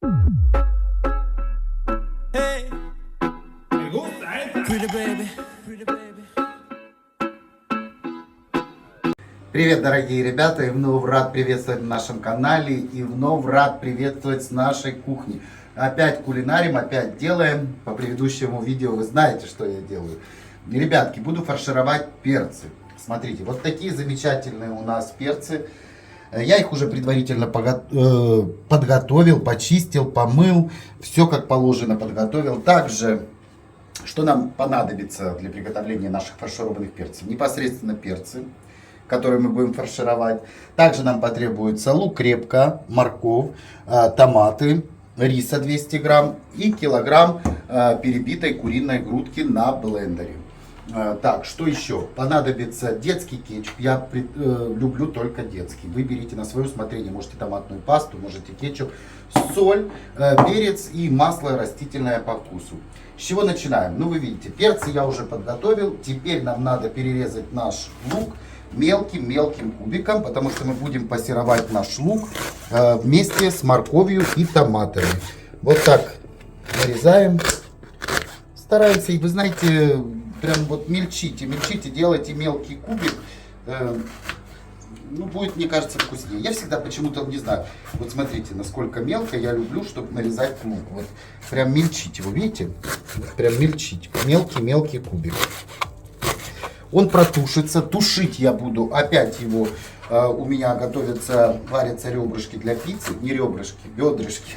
Hey, me gusta esta. Pretty baby, pretty baby. Привет, дорогие ребята, и вновь рад приветствовать на нашем канале, и вновь рад приветствовать с нашей кухни. Опять кулинарим, опять делаем. По предыдущему видео вы знаете, что я делаю. И, ребятки, буду фаршировать перцы. Смотрите, вот такие замечательные у нас перцы. Я их уже предварительно подготовил, почистил, помыл. Все как положено подготовил. Также, что нам понадобится для приготовления наших фаршированных перцев? Непосредственно перцы, которые мы будем фаршировать. Также нам потребуется лук, репка, морковь, томаты, риса 200 грамм и килограмм перебитой куриной грудки на блендере. Так, что еще? Понадобится детский кетчуп. Я люблю только детский. Вы берите на свое усмотрение. Можете томатную пасту, можете кетчуп, соль, перец и масло растительное по вкусу. С чего начинаем? Ну, вы видите, перцы я уже подготовил. Теперь нам надо перерезать наш лук мелким кубиком, потому что мы будем пассеровать наш лук вместе с морковью и томатами. Вот так нарезаем. Стараемся, и вы знаете, прям вот мельчите, делайте мелкий кубик. Ну, будет, мне кажется, вкуснее. Я всегда почему-то, не знаю, вот смотрите, насколько мелко я люблю, чтобы нарезать лук. Вот прям мельчите, вы видите? Прям мельчить, мелкий кубик. Он протушится. Тушить я буду опять его. У меня варятся ребрышки для пиццы. Не ребрышки, бедрышки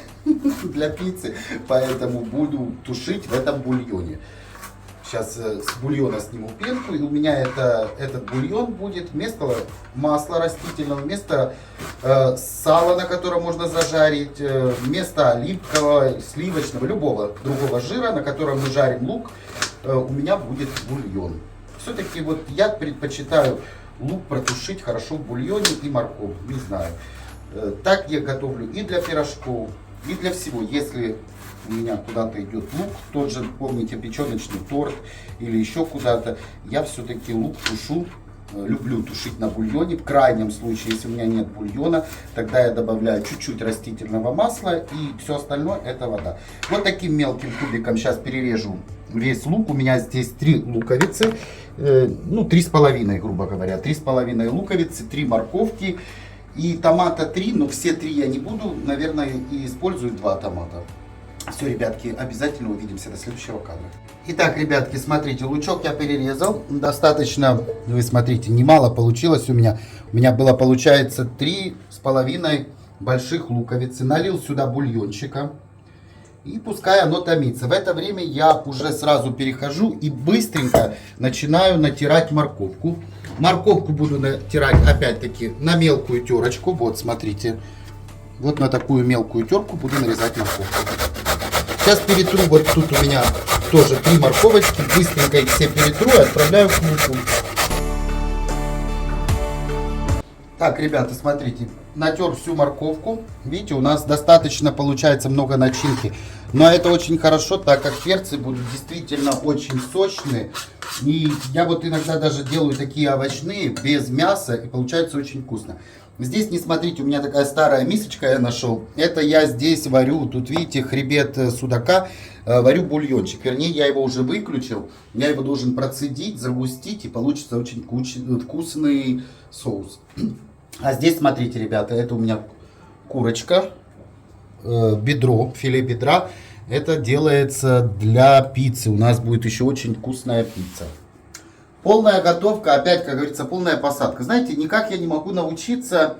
для пиццы. Поэтому буду тушить в этом бульоне. Сейчас с бульона сниму пенку. И у меня этот бульон будет вместо масла растительного, вместо сала, на котором можно зажарить, вместо оливкового, сливочного, любого другого жира, на котором мы жарим лук, у меня будет бульон. Все-таки вот я предпочитаю лук протушить хорошо в бульоне и морковь, не знаю. Так я готовлю и для пирожков, и для всего. Если у меня куда-то идет лук, тот же, помните, печеночный торт или еще куда-то, я все-таки лук тушу, люблю тушить на бульоне. В крайнем случае, если у меня нет бульона, тогда я добавляю чуть-чуть растительного масла, и все остальное это вода. Вот таким мелким кубиком сейчас перережу весь лук. У меня здесь 3 луковицы, ну 3,5, грубо говоря, 3,5 луковицы, 3 морковки и томата 3, но все 3 я не буду, наверное, и использую 2 томата. Все, ребятки, обязательно увидимся до следующего кадра. Итак, ребятки, смотрите, лучок я перерезал. Достаточно, вы смотрите, немало получилось у меня. У меня было, получается, 3,5 больших луковицы. Налил сюда бульончика. И пускай оно томится. В это время я уже сразу перехожу и быстренько начинаю натирать морковку. Морковку буду натирать опять-таки на мелкую терочку. Вот, смотрите. Вот на такую мелкую терку буду нарезать морковку. Сейчас перетру, вот тут у меня тоже 3 морковочки, быстренько их все перетру и отправляю в муку. Так, ребята, смотрите, натер всю морковку. Видите, у нас достаточно получается много начинки. Но это очень хорошо, так как перцы будут действительно очень сочные. И я вот иногда даже делаю такие овощные, без мяса, и получается очень вкусно. Здесь, не смотрите, у меня такая старая мисочка я нашел. Это я здесь варю, тут видите, хребет судака, варю бульончик. Вернее, я его уже выключил. Я его должен процедить, загустить, и получится очень вкусный соус. А здесь, смотрите, ребята, это у меня курочка, бедро, филе бедра. Это делается для пиццы. У нас будет еще очень вкусная пицца. Полная готовка, опять, как говорится, полная посадка. Знаете, никак я не могу научиться,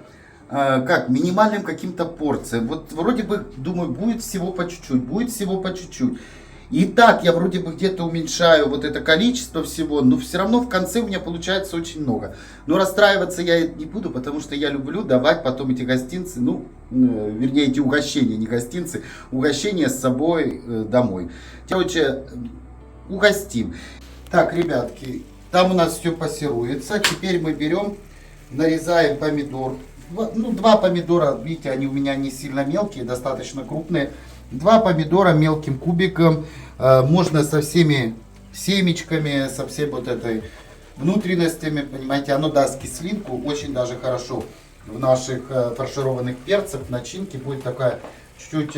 минимальным каким-то порциям. Вот вроде бы, думаю, будет всего по чуть-чуть, И так я вроде бы где-то уменьшаю вот это количество всего, но все равно в конце у меня получается очень много. Но расстраиваться я не буду, потому что я люблю давать потом эти гостинцы, вернее, эти угощения, не гостинцы, угощения с собой домой. Короче, угостим. Так, ребятки, там у нас все пассируется. Теперь мы берем, нарезаем помидор. 2 помидора, видите, они у меня не сильно мелкие, достаточно крупные. 2 помидора мелким кубиком. Можно со всеми семечками, со всей вот этой внутренностями, понимаете, оно даст кислинку, очень даже хорошо в наших фаршированных перцах, начинке будет такая чуть-чуть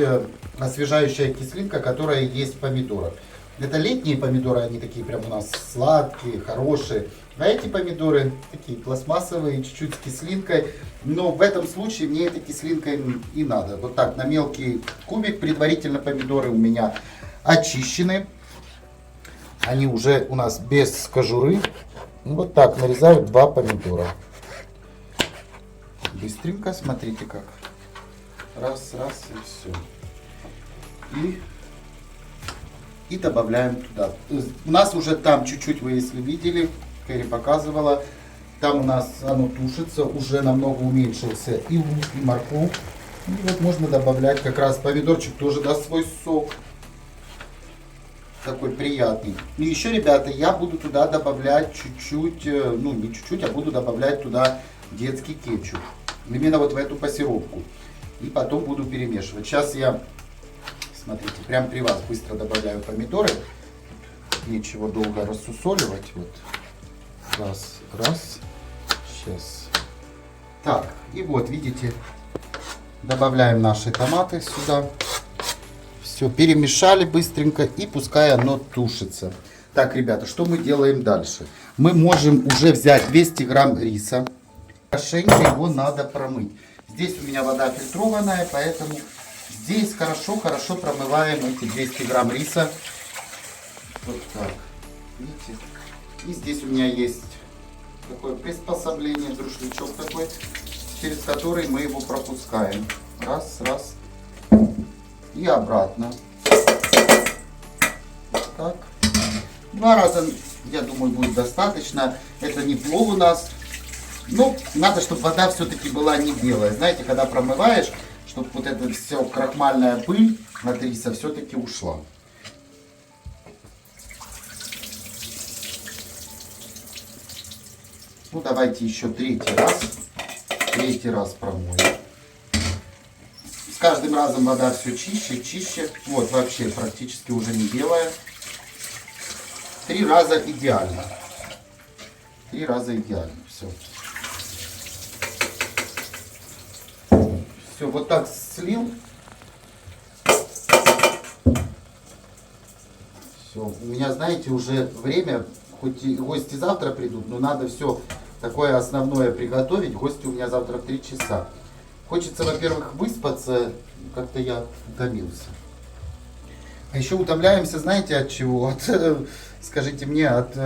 освежающая кислинка, которая есть в помидорах. Это летние помидоры, они такие прям у нас сладкие, хорошие. А эти помидоры такие пластмассовые, чуть-чуть с кислинкой. Но в этом случае мне этой кислинкой и надо. Вот так, на мелкий кубик. Предварительно помидоры у меня очищены. Они уже у нас без кожуры. Вот так нарезаю 2 помидора. Быстренько, смотрите как. Раз, раз и все. И добавляем туда. У нас уже там чуть-чуть, вы если видели, Кэрри показывала, там у нас оно тушится, уже намного уменьшился и лук, и морковь. И вот можно добавлять как раз помидорчик, тоже даст свой сок. Такой приятный. И еще, ребята, я буду туда добавлять чуть-чуть, ну не чуть-чуть, а буду добавлять туда детский кетчуп. Именно вот в эту пассировку. И потом буду перемешивать. Сейчас я, смотрите, прям при вас быстро добавляю помидоры. Нечего долго рассусоливать. Вот. Раз, раз. Сейчас. Так, и вот, видите, добавляем наши томаты сюда. Все, перемешали быстренько и пускай оно тушится. Так, ребята, что мы делаем дальше? Мы можем уже взять 200 грамм риса. Хорошенько его надо промыть. Здесь у меня вода фильтрованная, поэтому здесь хорошо промываем эти 200 грамм риса. Вот так. Видите? И здесь у меня есть такое приспособление, друшлячок такой, через который мы его пропускаем. Раз, раз. И обратно. Вот так. 2 раза, я думаю, будет достаточно. Это не плов у нас. Ну, надо, чтобы вода все-таки была не белая. Знаете, когда промываешь, чтобы вот эта вся крахмальная пыль от риса все-таки ушла. Ну, давайте еще 3-й раз. 3-й раз промоем. С каждым разом вода все чище, чище. Вот, вообще практически уже не белая. 3 раза идеально. 3 раза идеально. Все. Все, вот так слил. Все, у меня, знаете, уже время, хоть и гости завтра придут, но надо все такое основное приготовить. Гости у меня завтра в 3 часа. Хочется, во-первых, выспаться, как-то я утомился. А еще утомляемся, знаете, от чего? От, скажите мне, от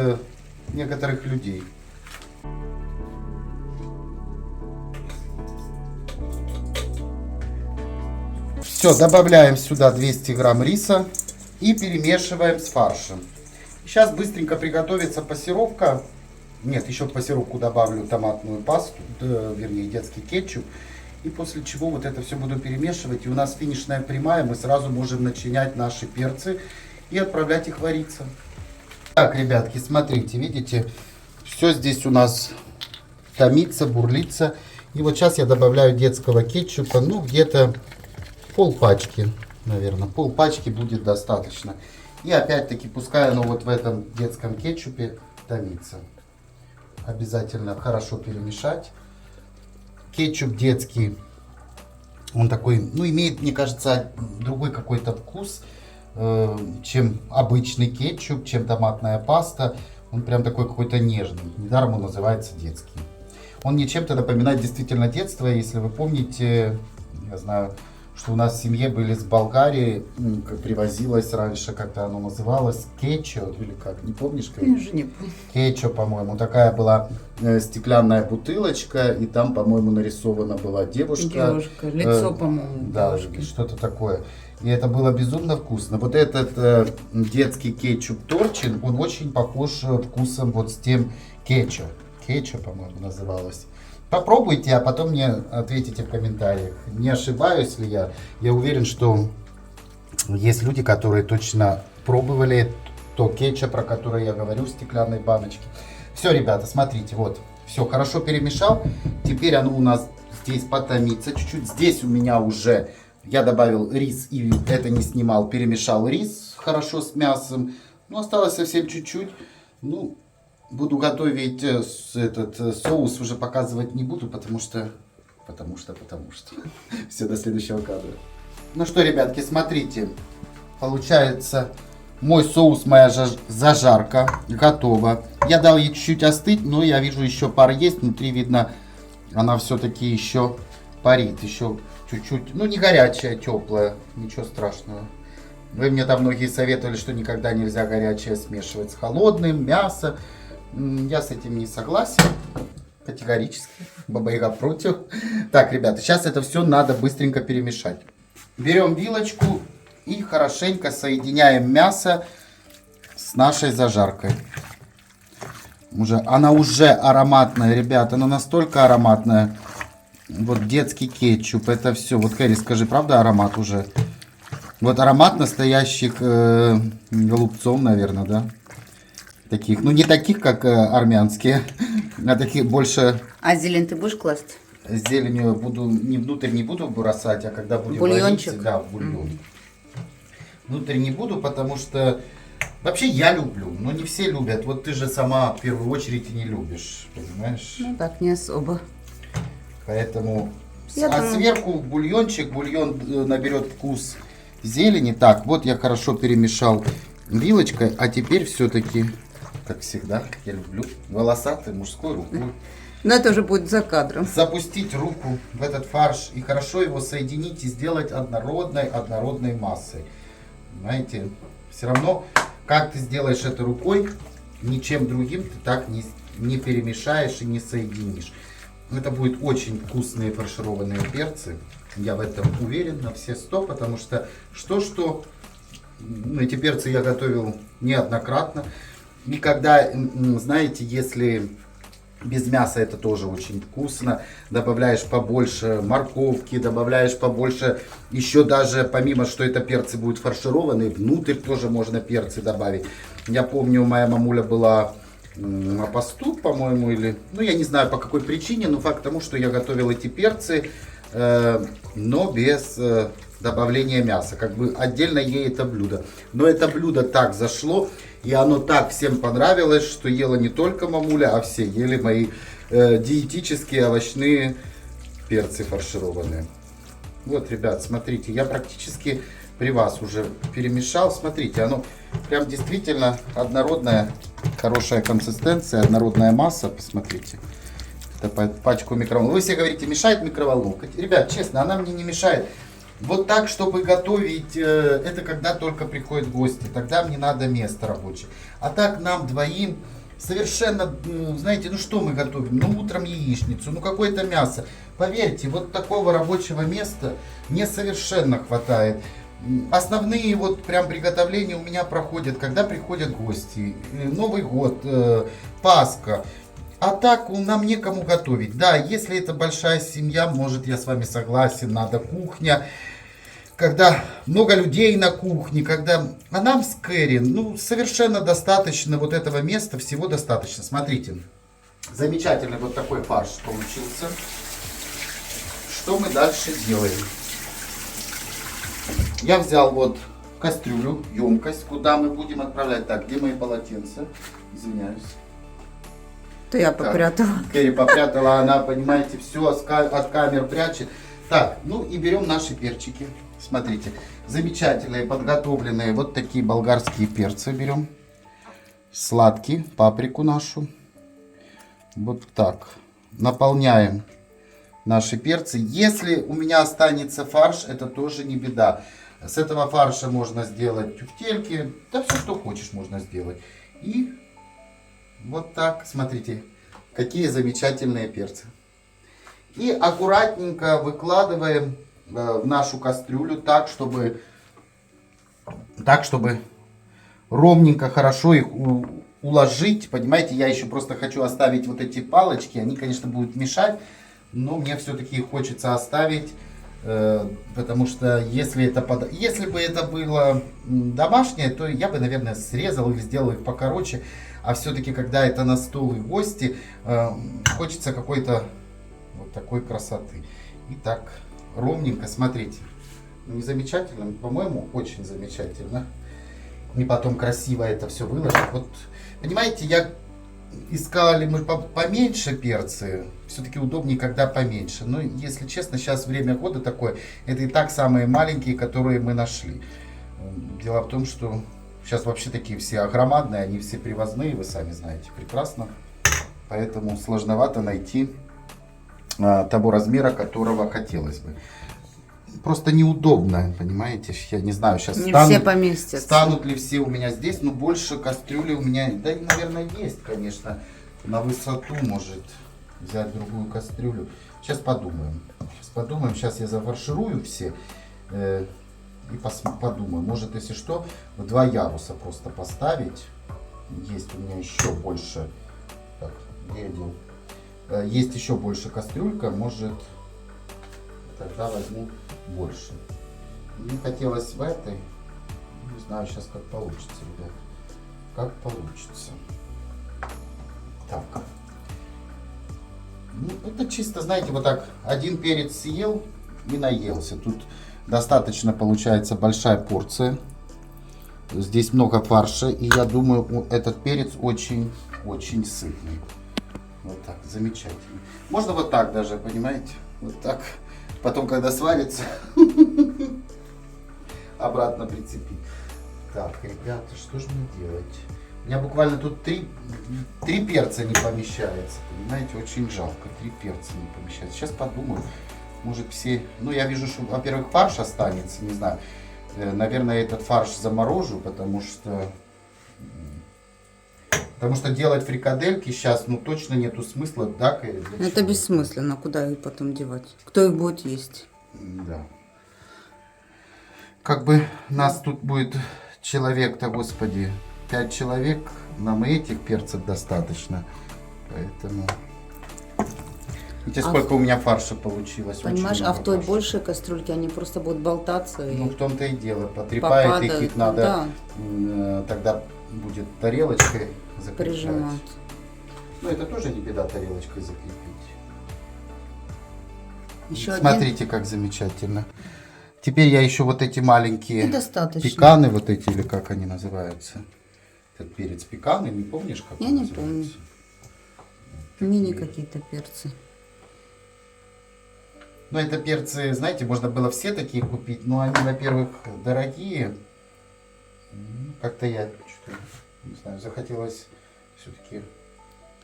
некоторых людей. Все, добавляем сюда 200 грамм риса и перемешиваем с фаршем. Сейчас быстренько приготовится пассировка. Нет, еще в пассировку добавлю томатную пасту, вернее детский кетчуп. И после чего вот это все буду перемешивать. И у нас финишная прямая, мы сразу можем начинять наши перцы и отправлять их вариться. Так, ребятки, смотрите, видите, все здесь у нас томится, бурлится. И вот сейчас я добавляю детского кетчупа, ну где-то пол-пачки, наверное, пол-пачки будет достаточно. И опять-таки, пускай оно вот в этом детском кетчупе томится. Обязательно хорошо перемешать. Кетчуп детский, он такой, ну, имеет, мне кажется, другой какой-то вкус, чем обычный кетчуп, чем томатная паста. Он прям такой какой-то нежный. Недаром он называется детский. Он мне чем-то напоминает действительно детство. Если вы помните, я знаю, что у нас в семье были с Болгарии, привозилось раньше, как-то оно называлось, кетчо, или как, не помнишь? Как? Я уже не помню. Кетчо, по-моему, такая была стеклянная бутылочка, и там, по-моему, нарисована была девушка. Девушка, лицо, по-моему, да, девушки. что-то такое. И это было безумно вкусно. Вот этот детский кетчуп Торчин, он очень похож вкусом вот с тем кетчо. Кетчо, по-моему, называлось. Попробуйте, а потом мне ответите в комментариях. Не ошибаюсь ли я? Я уверен, что есть люди, которые точно пробовали то кетчуп, про который я говорю, в стеклянной баночке. Все, ребята, смотрите, вот. Все, хорошо перемешал. Теперь оно у нас здесь потомится чуть-чуть. Здесь у меня уже, я добавил рис и это не снимал. Перемешал рис хорошо с мясом. Ну, осталось совсем чуть-чуть. Ну, буду готовить этот соус, уже показывать не буду, потому что. Все, до следующего кадра. Ну что, ребятки, смотрите. Получается, мой соус, моя зажарка готова. Я дал ей чуть-чуть остыть, но я вижу, еще пар есть. Внутри видно, она все-таки еще парит. Еще чуть-чуть, ну не горячая, теплая. Ничего страшного. Вы мне там многие советовали, что никогда нельзя горячее смешивать с холодным, мясо. Я с этим не согласен. Категорически. Баба Яга против. Так, ребята, сейчас это все надо быстренько перемешать. Берем вилочку и хорошенько соединяем мясо с нашей зажаркой. Она уже ароматная, ребята. Она настолько ароматная. Вот детский кетчуп. Это все. Вот, Кэрри, скажи, правда аромат уже? Вот аромат настоящих голубцов, наверное, да? Таких. Ну, не таких, как армянские, а таких больше... А зелень ты будешь класть? Зеленью буду, внутрь не буду бросать, а когда будем бульончик варить, да, в бульон. Внутрь не буду, потому что вообще я люблю, но не все любят. Вот ты же сама в первую очередь и не любишь, понимаешь? Ну так, не особо. Поэтому... Думаю... сверху бульончик, бульон наберет вкус зелени. Так, вот я хорошо перемешал вилочкой, а теперь все-таки, как всегда, я люблю, волосатой мужской рукой. Но это уже будет за кадром. Запустить руку в этот фарш и хорошо его соединить и сделать однородной массой. Знаете, все равно, как ты сделаешь это рукой, ничем другим ты так не перемешаешь и не соединишь. Это будут очень вкусные фаршированные перцы. Я в этом уверен на все 100, потому что эти перцы я готовил неоднократно. И когда, знаете, если... Без мяса это тоже очень вкусно. Добавляешь побольше морковки, добавляешь побольше, еще даже помимо, что это перцы будут фаршированные, внутрь тоже можно перцы добавить. Я помню, моя мамуля была на посту, по-моему, или... Ну, я не знаю по какой причине, но факт тому, что я готовил эти перцы, но без добавления мяса. Как бы отдельно ей это блюдо. Но это блюдо так зашло. И оно так всем понравилось, что ела не только мамуля, а все ели мои диетические овощные перцы фаршированные. Вот, ребят, смотрите, я практически при вас уже перемешал. Смотрите, оно прям действительно однородная, хорошая консистенция, однородная масса. Посмотрите. Это пачку микроволновки. Вы все говорите, мешает микроволновка. Ребят, честно, она мне не мешает. Вот так, чтобы готовить, это когда только приходят гости, тогда мне надо место рабочее. А так нам двоим совершенно, знаете, ну что мы готовим? Ну утром яичницу, ну какое-то мясо. Поверьте, вот такого рабочего места мне совершенно хватает. Основные вот прям приготовления у меня проходят, когда приходят гости, Новый год, Пасха. А так нам некому готовить. Да, если это большая семья, может, я с вами согласен, надо кухня. Когда много людей на кухне, когда... А нам с Кэрри, ну, совершенно достаточно вот этого места, всего достаточно. Смотрите, замечательный вот такой фарш получился. Что мы дальше делаем? Я взял вот кастрюлю, емкость, куда мы будем отправлять. Так, где мои полотенца? Извиняюсь. То я попрятала. Кэрри попрятала, она, понимаете, все от камер прячет. Так, ну и берем наши перчики. Смотрите, замечательные, подготовленные вот такие болгарские перцы берем. Сладкие, паприку нашу. Вот так. Наполняем наши перцы. Если у меня останется фарш, это тоже не беда. С этого фарша можно сделать тюфтельки. Да все, что хочешь, можно сделать. И вот так, смотрите, какие замечательные перцы. И аккуратненько выкладываем в нашу кастрюлю так, чтобы ровненько, хорошо их уложить. Понимаете, я еще просто хочу оставить вот эти палочки. Они, конечно, будут мешать, но мне все-таки их хочется оставить. Потому что если бы это было домашнее, то я бы, наверное, срезал их, сделал их покороче. А все-таки, когда это на стол и гости, хочется какой-то вот такой красоты. Итак, ровненько, смотрите. Не замечательно? По-моему, очень замечательно. И потом красиво это все выложить. Вот, понимаете, я искали мы поменьше перцы. Все-таки удобнее, когда поменьше. Но, если честно, сейчас время года такое. Это и так самые маленькие, которые мы нашли. Дело в том, что сейчас вообще такие все огромадные, они все привозные, вы сами знаете прекрасно. Поэтому сложновато найти того размера, которого хотелось бы. Просто неудобно, понимаете? Я не знаю, сейчас Не все поместятся. станут ли все у меня здесь, но больше кастрюли у меня, да, наверное, есть, конечно, на высоту, может, взять другую кастрюлю. Сейчас подумаем. Сейчас я зафарширую все и подумаю. Может, если что, в 2 яруса просто поставить. Есть у меня еще больше. Так, где я делал? Есть еще больше кастрюлька, может, тогда возьму больше. Мне хотелось в этой. Не знаю сейчас, как получится, ребят. Как получится. Так. Ну, это чисто, знаете, вот так. Один перец съел и наелся. Тут достаточно получается большая порция. Здесь много фарша. И я думаю, этот перец очень сытный. Вот так, замечательно. Можно вот так даже, понимаете? Вот так. Потом, когда сварится, обратно прицепить. Так, ребята, что же мне делать? У меня буквально тут 3 перца не помещается. Понимаете, очень жалко. 3 перца не помещается. Сейчас подумаю. Может все... Ну, я вижу, что, во-первых, фарш останется. Не знаю. Наверное, этот фарш заморожу, потому что делать фрикадельки сейчас, ну, точно нету смысла, да, Кэрри? Это бессмысленно. Куда их потом девать? Кто их будет есть? Да. Как бы нас тут будет человек-то, господи, 5 человек, нам и этих перцев достаточно. Поэтому... Видите, сколько у меня фарша получилось. Понимаешь, а в той фарша. большей кастрюльке они просто будут болтаться. Ну, И в том-то и дело. Потрепает их надо, да. Тогда будет тарелочкой закреплять. Прижимать. Ну, это тоже не беда тарелочкой закрепить. Еще Смотрите, как замечательно. Теперь я еще вот эти маленькие достаточно. пеканы, вот эти, или как они называются. Этот перец пеканы, не помнишь, как Я он не называется? помню. Мини какие-то перцы. Ну, это перцы, знаете, можно было все такие купить, но они, во-первых, дорогие. Как-то я, что-то, не знаю, захотелось все-таки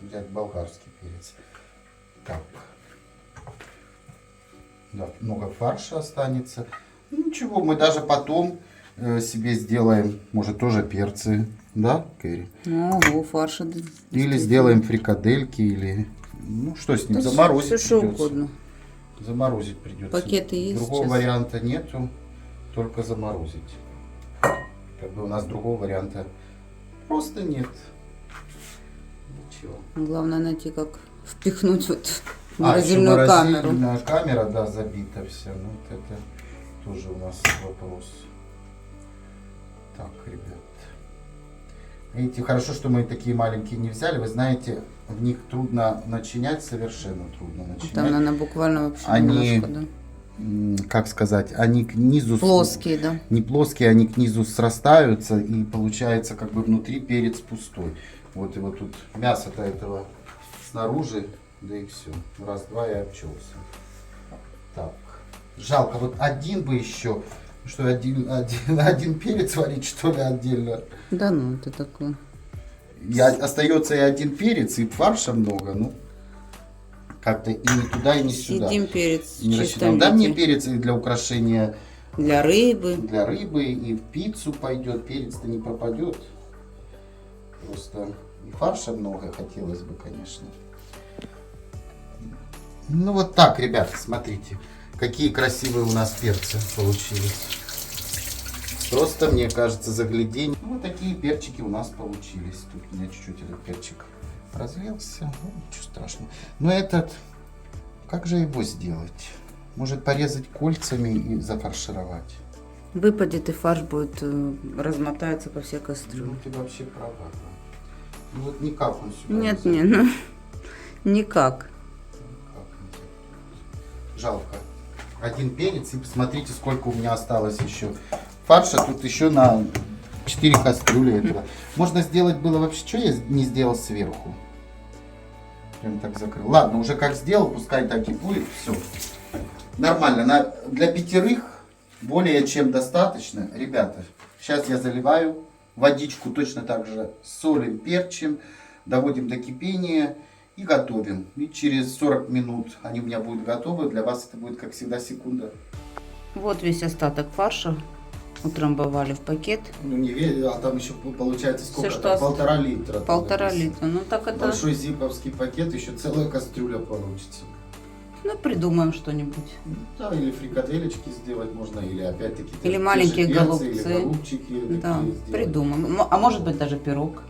взять болгарский перец. Так. Да, много фарша останется. Ну, ничего, мы даже потом себе сделаем, может, тоже перцы, да, Кэрри? Ого, фарша. Или сделаем фрикадельки, или, ну, что с ним, заморозить все придется. угодно. Заморозить придется. Пакеты есть Другого сейчас? варианта нету, только заморозить. Как бы у нас другого варианта просто нет. Ничего. Главное найти, как впихнуть вот в А, еще морозильную камеру. морозильная камера, да, забита вся. Ну, вот это тоже у нас вопрос. Так, ребят. Видите, хорошо, что мы такие маленькие не взяли. Вы знаете, в них трудно начинять, совершенно трудно начинять. Там, наверное, буквально вообще Они, немножко, да. как сказать, они к низу... Плоские, да. Не плоские, они к низу срастаются, и получается как бы внутри перец пустой. Вот и вот тут мясо-то этого снаружи, да и все. Раз-два и обчелся. Так, жалко, вот один бы еще, что один перец варить, что ли, отдельно. Да ну, это такое. Остается и один перец, и фарша много, ну, как-то и не туда, и не сюда. Съедим перец в Не чистом рассчитал. Да, мне виде. перец и для украшения. Для рыбы. Для рыбы, и в пиццу пойдет, перец-то не пропадет. Просто и фарша много хотелось бы, конечно. Ну вот так, ребята, смотрите, какие красивые у нас перцы получились. Просто, мне кажется, загляденье. Ну, вот такие перчики у нас получились. Тут у меня чуть-чуть этот перчик разлился. Ну, ничего страшного. Но этот, как же его сделать? Может, порезать кольцами и зафаршировать? Выпадет и фарш будет размотается по всей Ну, кастрюле. ты вообще права. Да. Ну вот никак он сюда. Нет, не нет, ну, никак. Никак не. Жалко. Один перец, и посмотрите, сколько у меня осталось еще. Фарша тут еще на 4 кастрюли этого. Можно сделать было вообще, что я не сделал сверху? Прям так закрыл. Ладно, уже как сделал, пускай так и будет. Все. Нормально. Для 5 более чем достаточно. Ребята, сейчас я заливаю водичку точно так же. Солим, перчим. Доводим до кипения. И готовим. И через 40 минут они у меня будут готовы. Для вас это будет, как всегда, секунда. Вот весь остаток фарша утрамбовали в пакет. Ну не верю, а там еще получается сколько? Всё, Там что 1,5 литра. там 1,5 написано. литра. Ну так это... Большой зиповский пакет, еще целая кастрюля получится. Ну придумаем что-нибудь. Да, или фрикаделечки сделать можно, или опять-таки... Или те же маленькие перцы, голубцы. Или голубчики Да, такие сделать. придумаем. А может быть даже пирог.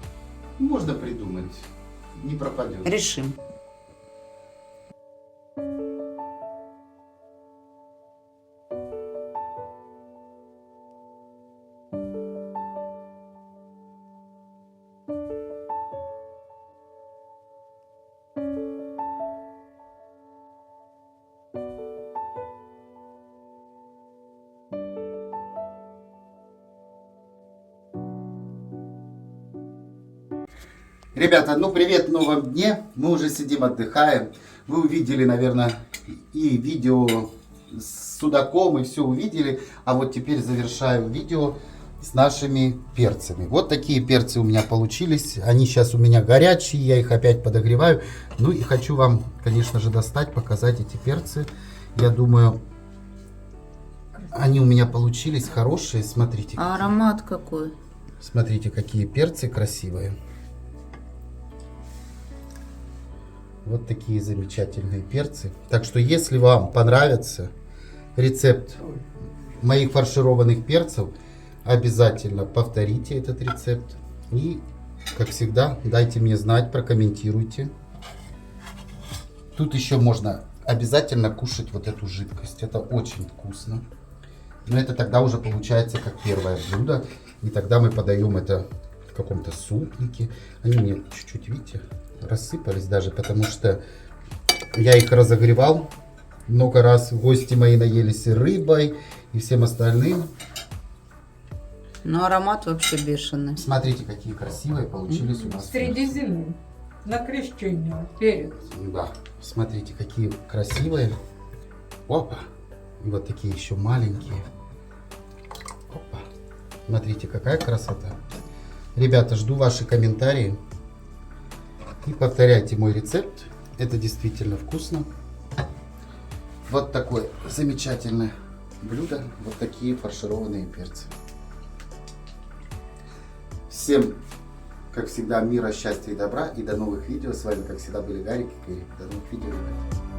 Можно придумать. Не пропадет. Решим. Ребята, ну привет в новом дне. Мы уже сидим, отдыхаем. Вы увидели, наверное, и видео с судаком, и все увидели. А вот теперь завершаем видео с нашими перцами. Вот такие перцы у меня получились. Они сейчас у меня горячие, я их опять подогреваю. Ну и хочу вам, конечно же, достать, показать эти перцы. Я думаю, они у меня получились хорошие. Смотрите. А аромат какой? Смотрите, какие перцы красивые. Вот такие замечательные перцы. Так что, если вам понравится рецепт моих фаршированных перцев, обязательно повторите этот рецепт. И, как всегда, дайте мне знать, прокомментируйте. Тут еще можно обязательно кушать вот эту жидкость. Это очень вкусно. Но это тогда уже получается как первое блюдо. И тогда мы подаем это в каком-то супнике. Они мне чуть-чуть, видите, рассыпались даже, потому что я их разогревал много раз. Гости мои наелись и рыбой, и всем остальным. Ну аромат вообще бешеный. Смотрите, какие красивые получились у нас. Среди зимы. На крещение. Перец. Да, смотрите, какие красивые. Опа. И вот такие еще маленькие. Опа. Смотрите, какая красота. Ребята, жду ваши комментарии. И повторяйте мой рецепт. Это действительно вкусно. Вот такое замечательное блюдо. Вот такие фаршированные перцы. Всем, как всегда, мира, счастья и добра. И до новых видео. С вами, как всегда, были Гарик и Кэрри. До новых видео, ребята.